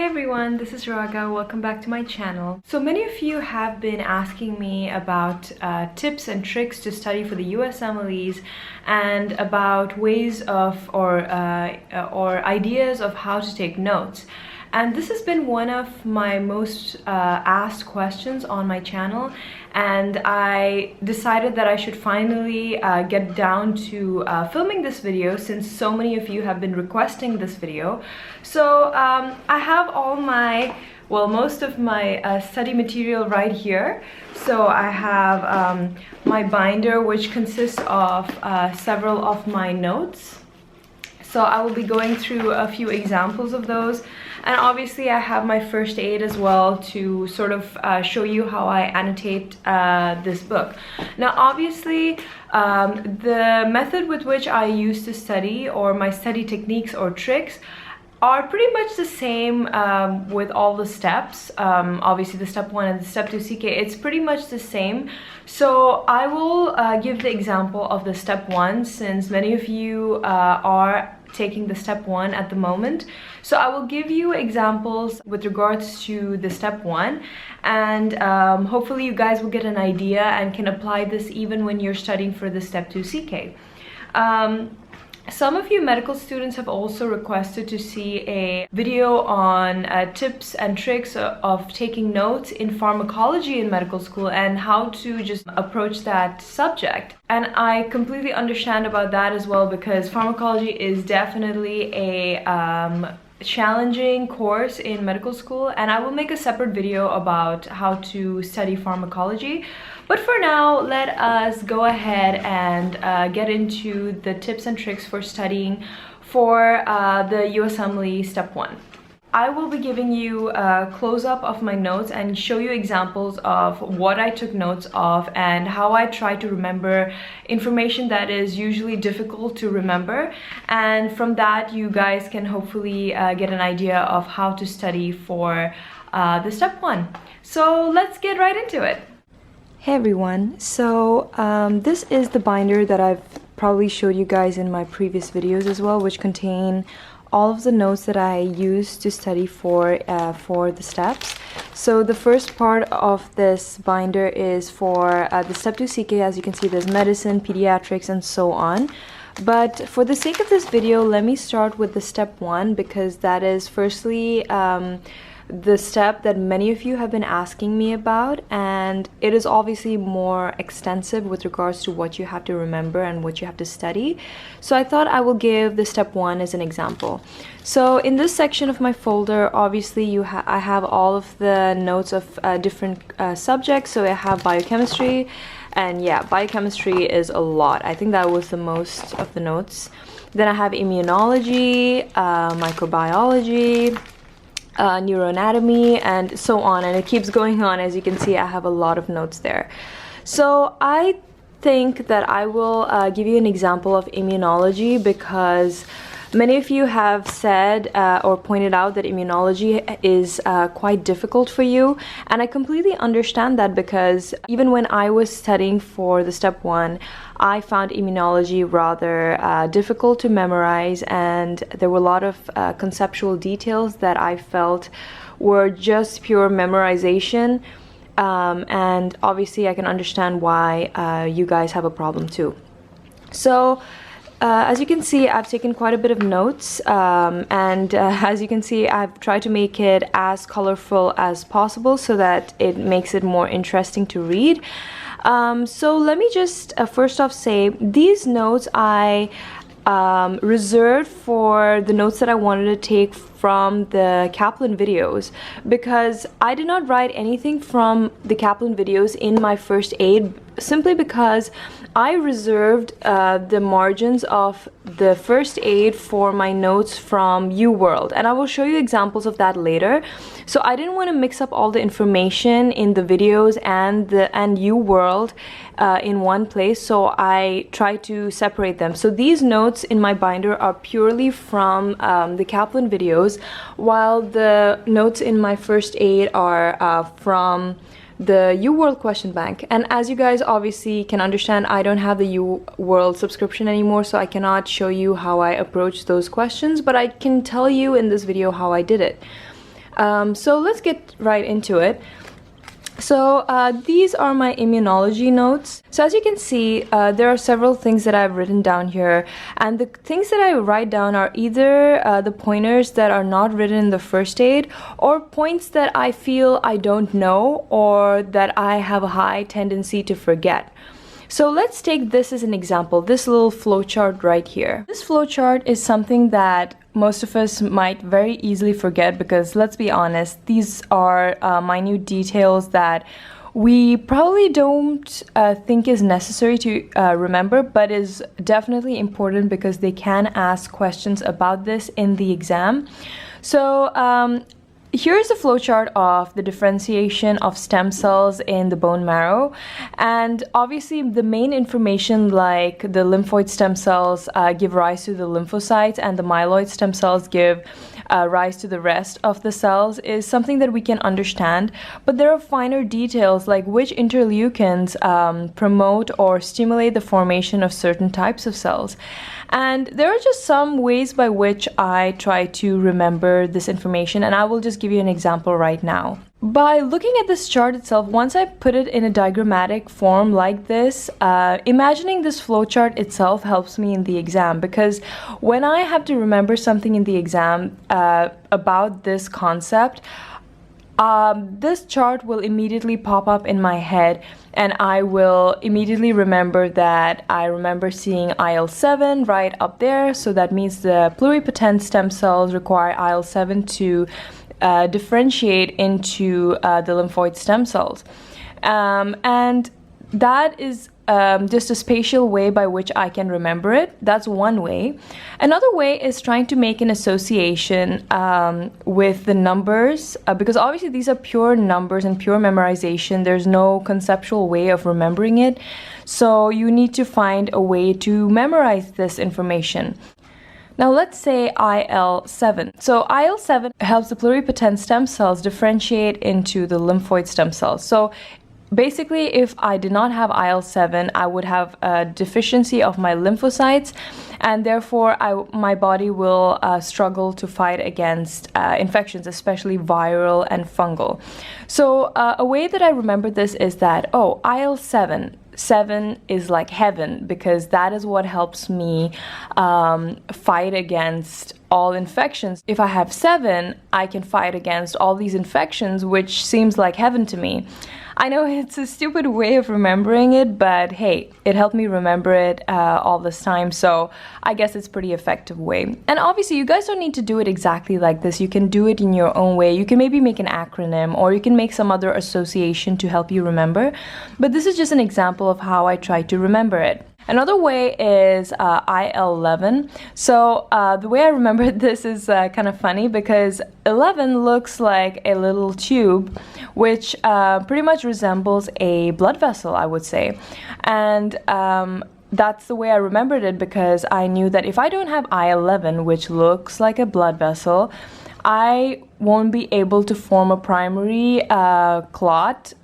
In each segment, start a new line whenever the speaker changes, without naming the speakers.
Hey everyone, this is Raga. Welcome back to my channel. So many of you have been asking me about tips and tricks to study for the USMLEs and about ways of or ideas of how to take notes. And this has been one of my most asked questions on my channel, and I decided that I should finally get down to filming this video since so many of you have been requesting this video. So I have all my, well, most of my study material right here. So I have my binder, which consists of several of my notes. So I will be going through a few examples of those. And obviously I have my first aid as well to sort of show you how I annotate this book. Now obviously the method with which I used to study, or my study techniques or tricks, are pretty much the same with all the steps. Obviously the step 1 and the step 2 CK, it's pretty much the same. So I will give the example of the step 1 since many of you are taking the step 1 at the moment. So I will give you examples with regards to the step 1, and hopefully you guys will get an idea and can apply this even when you're studying for the step 2 CK. Some of you medical students have also requested to see a video on tips and tricks of taking notes in pharmacology in medical school and how to just approach that subject. And I completely understand about that as well, because pharmacology is definitely a challenging course in medical school, and I will make a separate video about how to study pharmacology. But for now, let us go ahead and get into the tips and tricks for studying for the USMLE step 1. I will be giving you a close-up of my notes and show you examples of what I took notes of and how I try to remember information that is usually difficult to remember. And from that, you guys can hopefully get an idea of how to study for the step 1. So let's get right into it. Hey everyone, so this is the binder that I've probably showed you guys in my previous videos as well, which contain all of the notes that I use to study for the steps. So the first part of this binder is for the step 2 CK. As you can see, there's medicine, pediatrics, and so on. But for the sake of this video, let me start with the step 1, because that is firstly the step that many of you have been asking me about, and it is obviously more extensive with regards to what you have to remember and what you have to study. So I thought I will give the step 1 as an example. So in this section of my folder, obviously I have all of the notes of different subjects. So I have biochemistry, and yeah, biochemistry is a lot. I think that was the most of the notes. Then I have immunology, microbiology, neuroanatomy, and so on, and it keeps going on. As you can see, I have a lot of notes there. So I think that I will give you an example of immunology, because many of you have said or pointed out that immunology is quite difficult for you, and I completely understand that, because even when I was studying for the step 1, I found immunology rather difficult to memorize, and there were a lot of conceptual details that I felt were just pure memorization, and obviously I can understand why you guys have a problem too. So as you can see, I've taken quite a bit of notes, and as you can see, I've tried to make it as colorful as possible so that it makes it more interesting to read. So let me just first off say, these notes I reserved for the notes that I wanted to take from the Kaplan videos, because I did not write anything from the Kaplan videos in my first aid, simply because I reserved the margins of the first aid for my notes from UWorld, and I will show you examples of that later. So I didn't want to mix up all the information in the videos and UWorld in one place, so I tried to separate them. So these notes in my binder are purely from the Kaplan videos, while the notes in my first aid are from the UWorld question bank. And as you guys obviously can understand, I don't have the UWorld subscription anymore, so I cannot show you how I approach those questions, but I can tell you in this video how I did it. So let's get right into it. So these are my immunology notes. So as you can see, there are several things that I've written down here, and the things that I write down are either the pointers that are not written in the first aid, or points that I feel I don't know or that I have a high tendency to forget. So let's take this as an example, this little flowchart right here. This flowchart is something that most of us might very easily forget because, let's be honest, these are minute details that we probably don't think is necessary to remember, but is definitely important because they can ask questions about this in the exam. So here's a flowchart of the differentiation of stem cells in the bone marrow, and obviously the main information like the lymphoid stem cells give rise to the lymphocytes and the myeloid stem cells give rise to the rest of the cells is something that we can understand, but there are finer details like which interleukins promote or stimulate the formation of certain types of cells. And there are just some ways by which I try to remember this information, and I will just give you an example right now. By looking at this chart itself, once I put it in a diagrammatic form like this, imagining this flowchart itself helps me in the exam, because when I have to remember something in the exam about this concept, this chart will immediately pop up in my head, and I will immediately remember that I remember seeing IL-7 right up there. So that means the pluripotent stem cells require IL-7 to differentiate into the lymphoid stem cells. And that is just a spatial way by which I can remember it. That's one way. Another way is trying to make an association with the numbers, because obviously these are pure numbers and pure memorization. There's no conceptual way of remembering it. So you need to find a way to memorize this information. Now let's say IL-7. So IL-7 helps the pluripotent stem cells differentiate into the lymphoid stem cells. So basically, if I did not have IL-7, I would have a deficiency of my lymphocytes, and therefore my body will struggle to fight against infections, especially viral and fungal. So a way that I remember this is that, oh, IL-7, 7 is like heaven, because that is what helps me fight against all infections. If I have 7, I can fight against all these infections, which seems like heaven to me. I know it's a stupid way of remembering it, but hey, it helped me remember it all this time, so I guess it's a pretty effective way. And obviously, you guys don't need to do it exactly like this. You can do it in your own way. You can maybe make an acronym, or you can make some other association to help you remember. But this is just an example of how I try to remember it. Another way is IL-11. So the way I remember this is kind of funny, because 11 looks like a little tube, which pretty much resembles a blood vessel, I would say. And that's the way I remembered it, because I knew that if I don't have IL-11, which looks like a blood vessel, I won't be able to form a primary clot,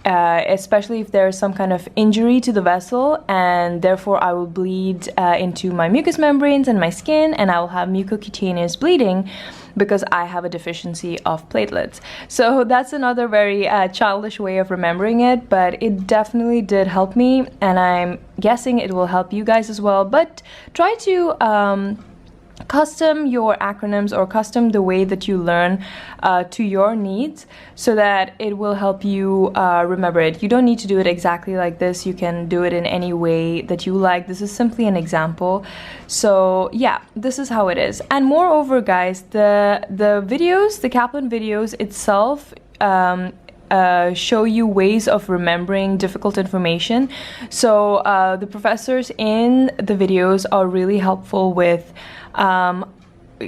especially if there is some kind of injury to the vessel, and therefore I will bleed into my mucous membranes and my skin, and I will have mucocutaneous bleeding because I have a deficiency of platelets. So that's another very childish way of remembering it, but it definitely did help me, and I'm guessing it will help you guys as well. But try to custom your acronyms, or custom the way that you learn to your needs, so that it will help you remember it. You don't need to do it exactly like this. You can do it in any way that you like. This is simply an example. So yeah, this is how it is. And moreover, guys, the videos, the Kaplan videos itself show you ways of remembering difficult information. So the professors in the videos are really helpful with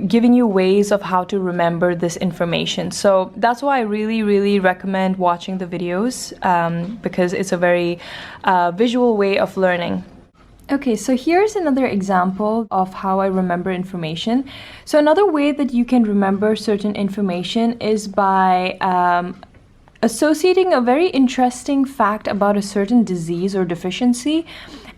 giving you ways of how to remember this information. So that's why I really recommend watching the videos, because it's a very visual way of learning. Okay, so here's another example of how I remember information. So another way that you can remember certain information is by associating a very interesting fact about a certain disease or deficiency,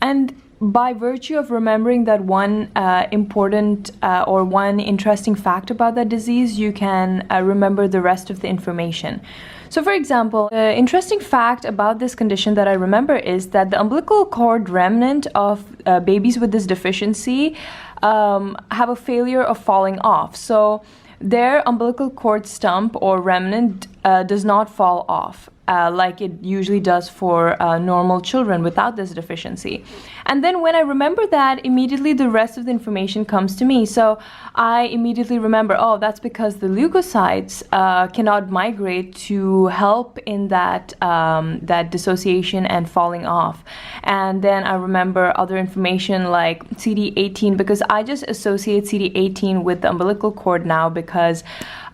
and by virtue of remembering that one important or one interesting fact about that disease, you can remember the rest of the information. So for example, the interesting fact about this condition that I remember is that the umbilical cord remnant of babies with this deficiency have a failure of falling off. So their umbilical cord stump or remnant does not fall off. Like it usually does for normal children without this deficiency. And then when I remember that, immediately the rest of the information comes to me. So I immediately remember, oh, that's because the leukocytes cannot migrate to help in that dissociation and falling off. And then I remember other information like CD18, because I just associate CD18 with the umbilical cord now, because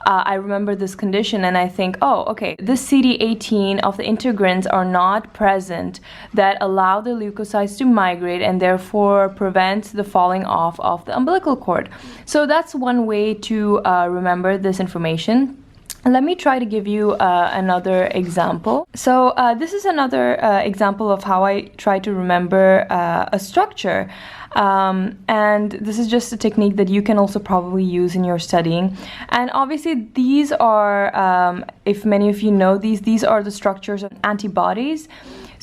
I remember this condition and I think, oh, okay, this CD18 of the integrins are not present that allow the leukocytes to migrate and therefore prevent the falling off of the umbilical cord. So that's one way to remember this information. Let me try to give you another example. So this is another example of how I try to remember a structure. And this is just a technique that you can also probably use in your studying. And obviously these are, if many of you know these are the structures of antibodies.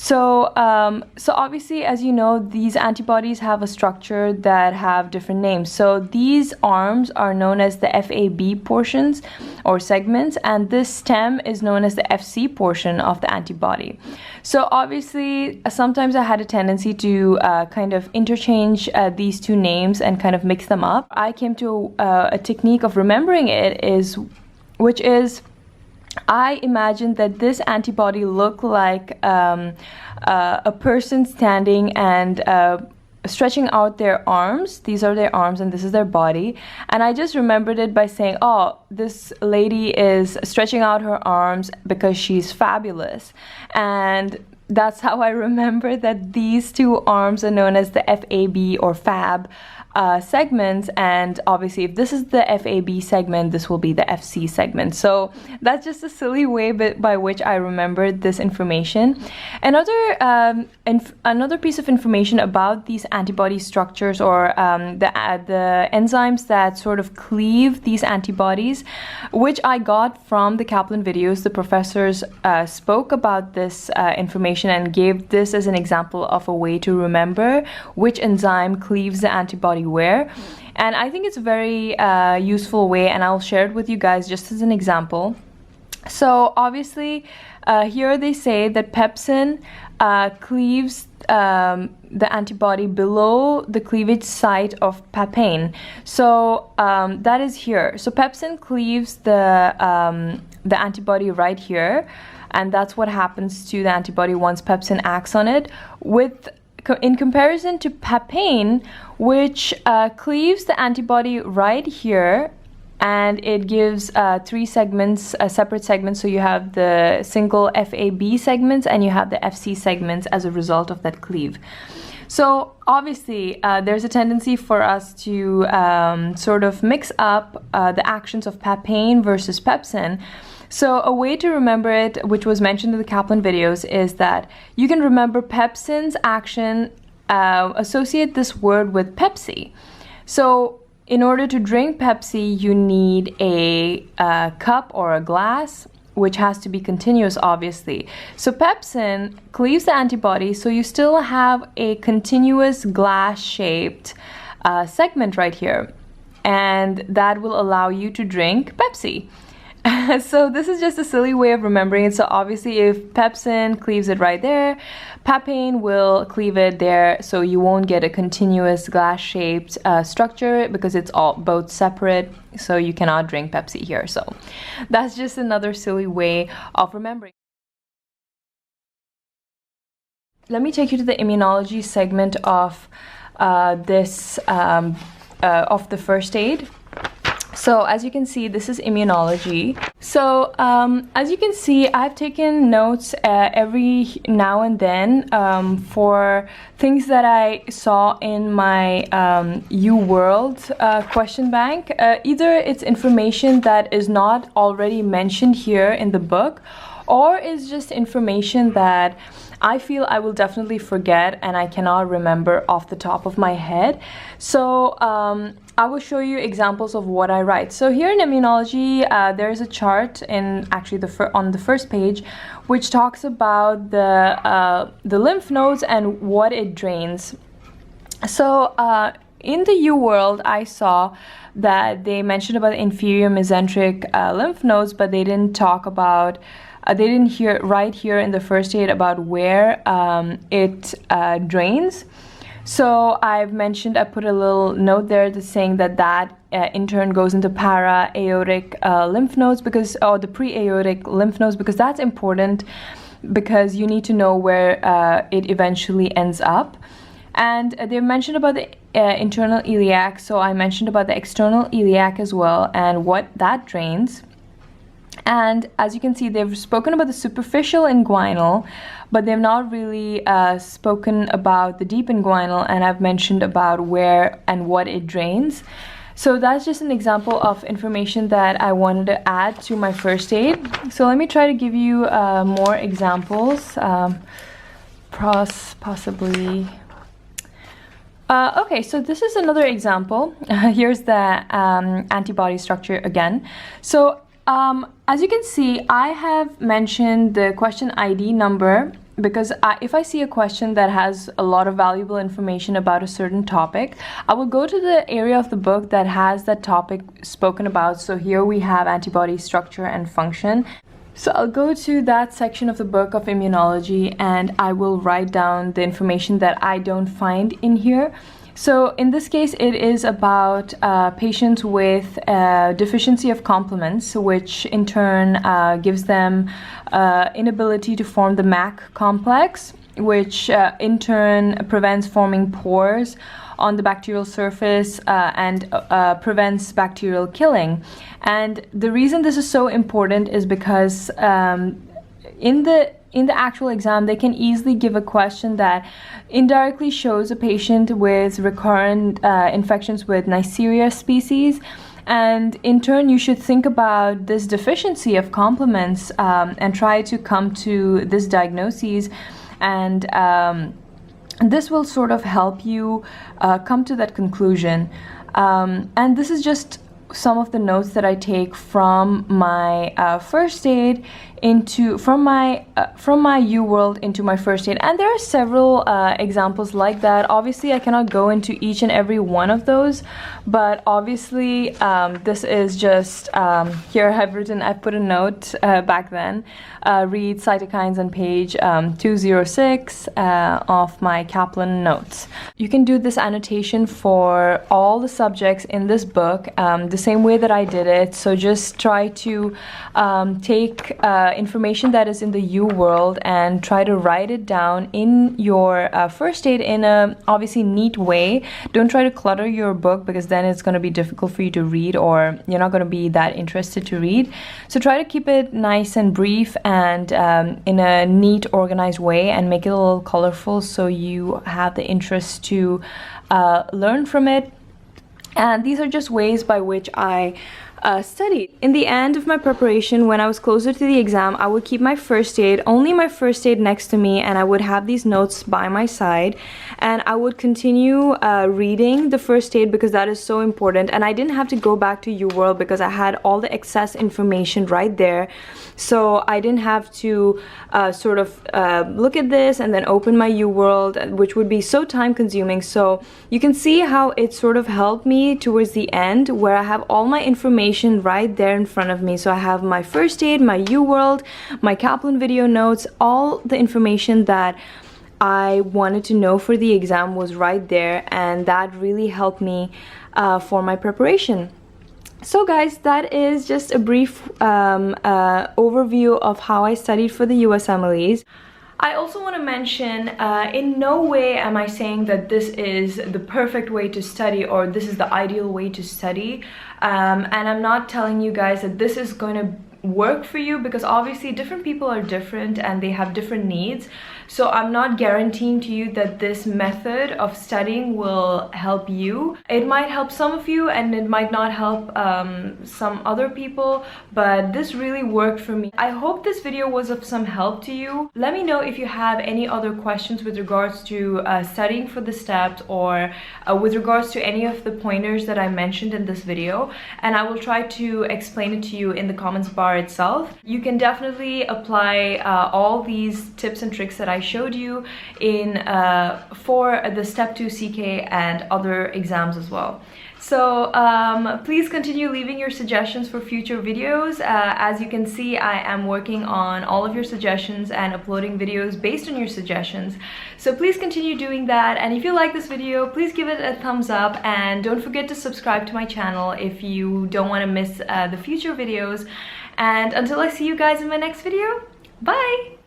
So obviously, as you know, these antibodies have a structure that have different names. So these arms are known as the FAB portions or segments, and this stem is known as the FC portion of the antibody. So obviously, sometimes I had a tendency to kind of interchange these two names and kind of mix them up. I came to a technique of remembering it, which is I imagined that this antibody looked like a person standing and stretching out their arms. These are their arms and this is their body. And I just remembered it by saying, oh, this lady is stretching out her arms because she's fabulous. And that's how I remember that these two arms are known as the FAB or FAB segments, and obviously if this is the FAB segment, this will be the FC segment. So that's just a silly way by which I remembered this information. Another piece of information about these antibody structures or the enzymes that sort of cleave these antibodies, which I got from the Kaplan videos. The professors spoke about this information and gave this as an example of a way to remember which enzyme cleaves the antibody where. And I think it's a very useful way, and I'll share it with you guys just as an example. So obviously here they say that pepsin cleaves the antibody below the cleavage site of papain. So that is here. So pepsin cleaves the antibody right here, and that's what happens to the antibody once pepsin acts on it, in comparison to papain, which cleaves the antibody right here, and it gives three segments, separate segments. So you have the single FAB segments and you have the FC segments as a result of that cleave. So obviously there's a tendency for us to sort of mix up the actions of papain versus pepsin. So a way to remember it, which was mentioned in the Kaplan videos, is that you can remember pepsin's action, associate this word with Pepsi. So in order to drink Pepsi, you need a cup or a glass, which has to be continuous, obviously. So pepsin cleaves the antibody, so you still have a continuous glass-shaped segment right here, and that will allow you to drink Pepsi. So this is just a silly way of remembering it. So obviously if pepsin cleaves it right there, papain will cleave it there, so you won't get a continuous glass-shaped structure because it's both separate, so you cannot drink Pepsi here. So that's just another silly way of remembering. Let me take you to the immunology segment of of the first aid. So as you can see, this is immunology. So as you can see, I've taken notes every now and then for things that I saw in my UWorld question bank. Either it's information that is not already mentioned here in the book, or is just information that I feel I will definitely forget and I cannot remember off the top of my head. So I will show you examples of what I write. So here in immunology, there's a chart in actually on the first page, which talks about the lymph nodes and what it drains. So in the U world, I saw that they mentioned about the inferior mesenteric lymph nodes, but they didn't talk about, they didn't write here in the first aid about where it drains. So I've mentioned, I put a little note there that's saying that in turn goes into para-aortic lymph nodes, or the pre-aortic lymph nodes, because that's important, because you need to know where it eventually ends up. And they mentioned about the internal iliac, so I mentioned about the external iliac as well and what that drains. And as you can see, they've spoken about the superficial inguinal, but they've not really spoken about the deep inguinal, and I've mentioned about where and what it drains. So that's just an example of information that I wanted to add to my first aid. So let me try to give you more examples, possibly. Okay, so this is another example. Here's the antibody structure again. So as you can see, I have mentioned the question ID number because if I see a question that has a lot of valuable information about a certain topic, I will go to the area of the book that has that topic spoken about. So here we have antibody structure and function. So I'll go to that section of the book of immunology and I will write down the information that I don't find in here. So in this case, it is about patients with deficiency of complements, which in turn gives them inability to form the MAC complex, which in turn prevents forming pores on the bacterial surface and prevents bacterial killing. And the reason this is so important is because in the actual exam, they can easily give a question that indirectly shows a patient with recurrent infections with Neisseria species. And in turn, you should think about this deficiency of complements and try to come to this diagnosis. And this will sort of help you come to that conclusion. And this is just some of the notes that I take from my first aid from my U world into my first aid, and there are several examples like that. Obviously I cannot go into each and every one of those, but obviously this is just here I've put a note back then, read cytokines on page 206 of my Kaplan notes. You can do this annotation for all the subjects in this book the same way that I did it, so just try to take information that is in the U world and try to write it down in your first aid in a obviously neat way. Don't try to clutter your book because then it's going to be difficult for you to read, or you're not going to be that interested to read. So try to keep it nice and brief and in a neat, organized way, and make it a little colorful so you have the interest to learn from it. And these are just ways by which I studied. In the end of my preparation, when I was closer to the exam, I would keep my first aid, only my first aid next to me, and I would have these notes by my side, and I would continue reading the first aid because that is so important. And I didn't have to go back to U World because I had all the excess information right there, so I didn't have to sort of look at this and then open my U World, which would be so time consuming. So you can see how it sort of helped me towards the end, where I have all my information right there in front of me. So I have my first aid, my U World, my Kaplan video notes, all the information that I wanted to know for the exam was right there, and that really helped me for my preparation. So guys, that is just a brief overview of how I studied for the USMLEs. I also want to mention, in no way am I saying that this is the perfect way to study or this is the ideal way to study, and I'm not telling you guys that this is going to work for you, because obviously different people are different and they have different needs. So I'm not guaranteeing to you that this method of studying will help you. It might help some of you and it might not help some other people, but this really worked for me. I hope this video was of some help to you. Let me know if you have any other questions with regards to studying for the steps, or with regards to any of the pointers that I mentioned in this video, and I will try to explain it to you in the comments bar itself. You can definitely apply all these tips and tricks that I showed you in for the step 2 CK and other exams as well. So please continue leaving your suggestions for future videos. As you can see, I am working on all of your suggestions and uploading videos based on your suggestions. So please continue doing that. And if you like this video, please give it a thumbs up, and don't forget to subscribe to my channel if you don't want to miss the future videos. And until I see you guys in my next video, bye!